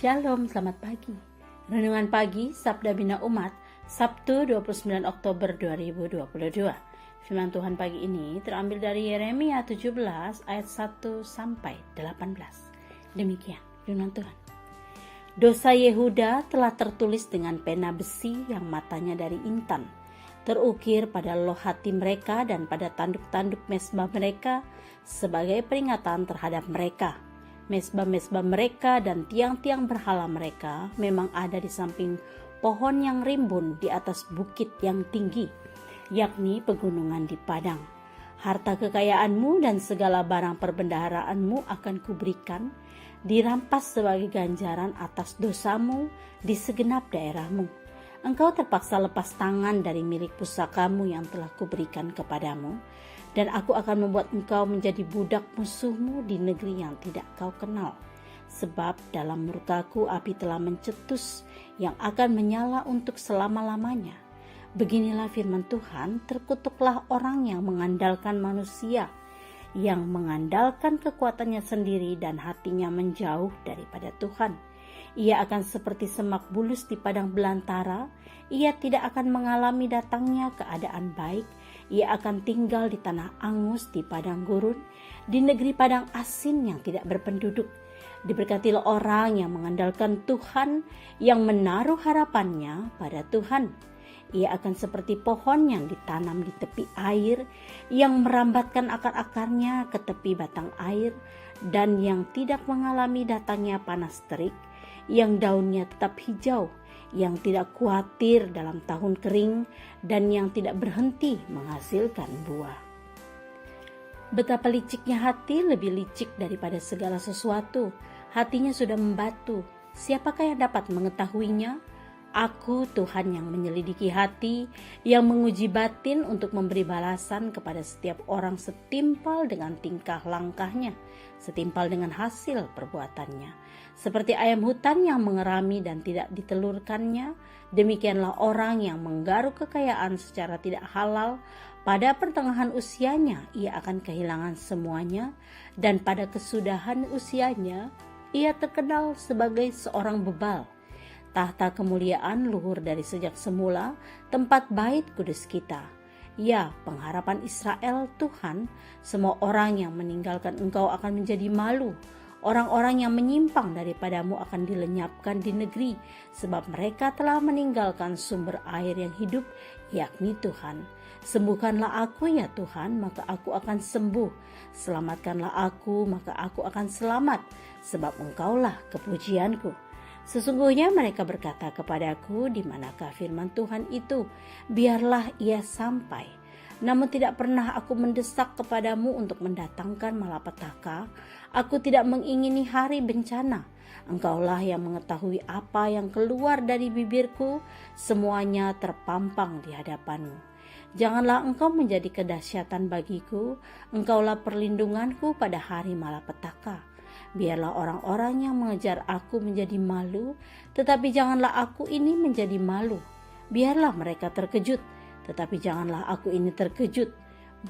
Shalom, selamat pagi. Renungan pagi Sabda Bina Umat, Sabtu 29 Oktober 2022. Firman Tuhan pagi ini terambil dari Yeremia 17 ayat 1 sampai 18. Demikian firman Tuhan. Dosa Yehuda telah tertulis dengan pena besi yang matanya dari intan, terukir pada loh hati mereka dan pada tanduk-tanduk mezbah mereka sebagai peringatan terhadap mereka. Mezbah-mezbah mereka dan tiang-tiang berhala mereka memang ada di samping pohon yang rimbun di atas bukit yang tinggi, yakni pegunungan di padang. Harta kekayaanmu dan segala barang perbendaharaanmu akan kuberikan, dirampas sebagai ganjaran atas dosamu di segenap daerahmu. Engkau terpaksa lepas tangan dari milik pusakamu yang telah kuberikan kepadamu, dan aku akan membuat engkau menjadi budak musuhmu di negeri yang tidak kau kenal. Sebab dalam murkaku api telah mencetus yang akan menyala untuk selama-lamanya. Beginilah firman Tuhan, terkutuklah orang yang mengandalkan manusia, yang mengandalkan kekuatannya sendiri dan hatinya menjauh daripada Tuhan. Ia akan seperti semak bulus di padang belantara. Ia tidak akan mengalami datangnya keadaan baik. Ia akan tinggal di tanah angus di padang gurun, di negeri padang asin yang tidak berpenduduk. Diberkatilah orang yang mengandalkan Tuhan, yang menaruh harapannya pada Tuhan. Ia akan seperti pohon yang ditanam di tepi air, yang merambatkan akar-akarnya ke tepi batang air, dan yang tidak mengalami datangnya panas terik, yang daunnya tetap hijau, yang tidak khawatir dalam tahun kering, dan yang tidak berhenti menghasilkan buah. Betapa liciknya hati, lebih licik daripada segala sesuatu. Hatinya sudah membatu. Siapakah yang dapat mengetahuinya? Aku, Tuhan, yang menyelidiki hati, yang menguji batin untuk memberi balasan kepada setiap orang setimpal dengan tingkah langkahnya, setimpal dengan hasil perbuatannya. Seperti ayam hutan yang mengerami dan tidak ditelurkannya, demikianlah orang yang menggaruk kekayaan secara tidak halal. Pada pertengahan usianya ia akan kehilangan semuanya, dan pada kesudahan usianya ia terkenal sebagai seorang bebal. Tahta kemuliaan luhur dari sejak semula, tempat bait kudus kita. Ya, pengharapan Israel, Tuhan, semua orang yang meninggalkan Engkau akan menjadi malu. Orang-orang yang menyimpang daripadamu akan dilenyapkan di negeri, sebab mereka telah meninggalkan sumber air yang hidup, yakni Tuhan. Sembuhkanlah aku ya Tuhan, maka aku akan sembuh. Selamatkanlah aku, maka aku akan selamat, sebab Engkaulah kepujianku. Sesungguhnya mereka berkata kepadaku, di manakah firman Tuhan itu? Biarlah ia sampai. Namun tidak pernah aku mendesak kepadamu untuk mendatangkan malapetaka. Aku tidak mengingini hari bencana. Engkaulah yang mengetahui apa yang keluar dari bibirku. Semuanya terpampang di hadapanmu. Janganlah engkau menjadi kedahsyatan bagiku. Engkaulah perlindunganku pada hari malapetaka. Biarlah orang-orang yang mengejar aku menjadi malu, tetapi janganlah aku ini menjadi malu. Biarlah mereka terkejut, tetapi janganlah aku ini terkejut.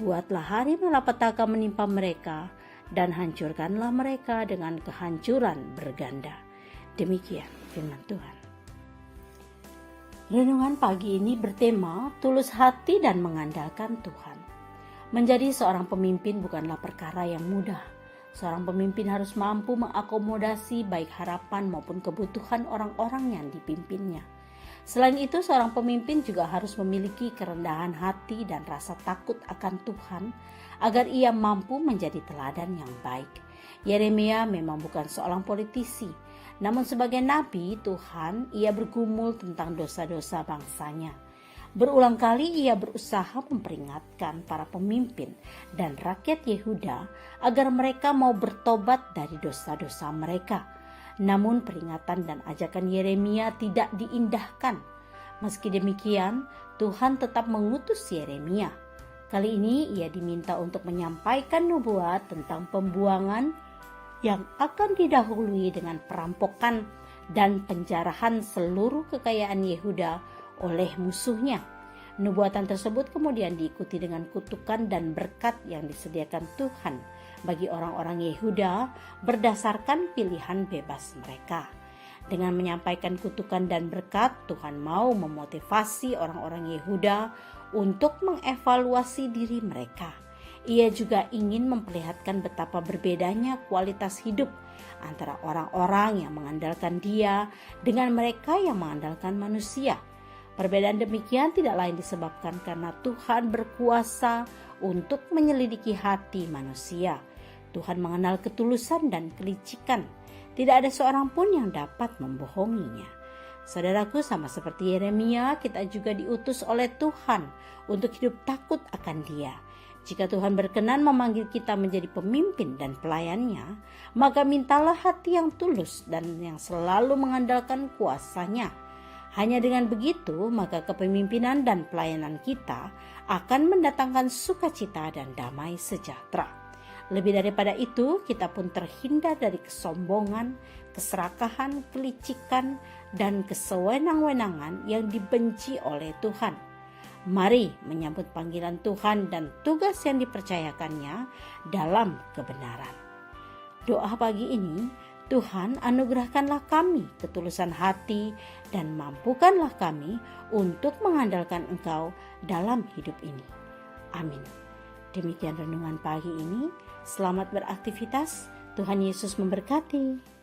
Buatlah hari malapetaka menimpa mereka, dan hancurkanlah mereka dengan kehancuran berganda. Demikian firman Tuhan. Renungan pagi ini bertema tulus hati dan mengandalkan Tuhan. Menjadi seorang pemimpin bukanlah perkara yang mudah. Seorang pemimpin harus mampu mengakomodasi baik harapan maupun kebutuhan orang-orang yang dipimpinnya. Selain itu, seorang pemimpin juga harus memiliki kerendahan hati dan rasa takut akan Tuhan agar ia mampu menjadi teladan yang baik. Yeremia memang bukan seorang politisi, namun sebagai nabi Tuhan, ia bergumul tentang dosa-dosa bangsanya. Berulang kali ia berusaha memperingatkan para pemimpin dan rakyat Yehuda agar mereka mau bertobat dari dosa-dosa mereka. Namun peringatan dan ajakan Yeremia tidak diindahkan. Meski demikian, Tuhan tetap mengutus Yeremia. Kali ini ia diminta untuk menyampaikan nubuat tentang pembuangan yang akan didahului dengan perampokan dan penjarahan seluruh kekayaan Yehuda oleh musuhnya. Nubuatan tersebut kemudian diikuti dengan kutukan dan berkat yang disediakan Tuhan bagi orang-orang Yehuda berdasarkan pilihan bebas mereka. Dengan menyampaikan kutukan dan berkat, Tuhan mau memotivasi orang-orang Yehuda untuk mengevaluasi diri mereka. Ia juga ingin memperlihatkan betapa berbedanya kualitas hidup antara orang-orang yang mengandalkan Dia dengan mereka yang mengandalkan manusia. Perbedaan demikian tidak lain disebabkan karena Tuhan berkuasa untuk menyelidiki hati manusia. Tuhan mengenal ketulusan dan kelicikan. Tidak ada seorang pun yang dapat membohonginya. Saudaraku, sama seperti Yeremia, kita juga diutus oleh Tuhan untuk hidup takut akan Dia. Jika Tuhan berkenan memanggil kita menjadi pemimpin dan pelayannya, maka mintalah hati yang tulus dan yang selalu mengandalkan kuasa-Nya. Hanya dengan begitu, maka kepemimpinan dan pelayanan kita akan mendatangkan sukacita dan damai sejahtera. Lebih daripada itu, kita pun terhindar dari kesombongan, keserakahan, kelicikan, dan kesewenang-wenangan yang dibenci oleh Tuhan. Mari menyambut panggilan Tuhan dan tugas yang dipercayakannya dalam kebenaran. Doa pagi ini, Tuhan anugerahkanlah kami ketulusan hati dan mampukanlah kami untuk mengandalkan Engkau dalam hidup ini. Amin. Demikian renungan pagi ini. Selamat beraktivitas. Tuhan Yesus memberkati.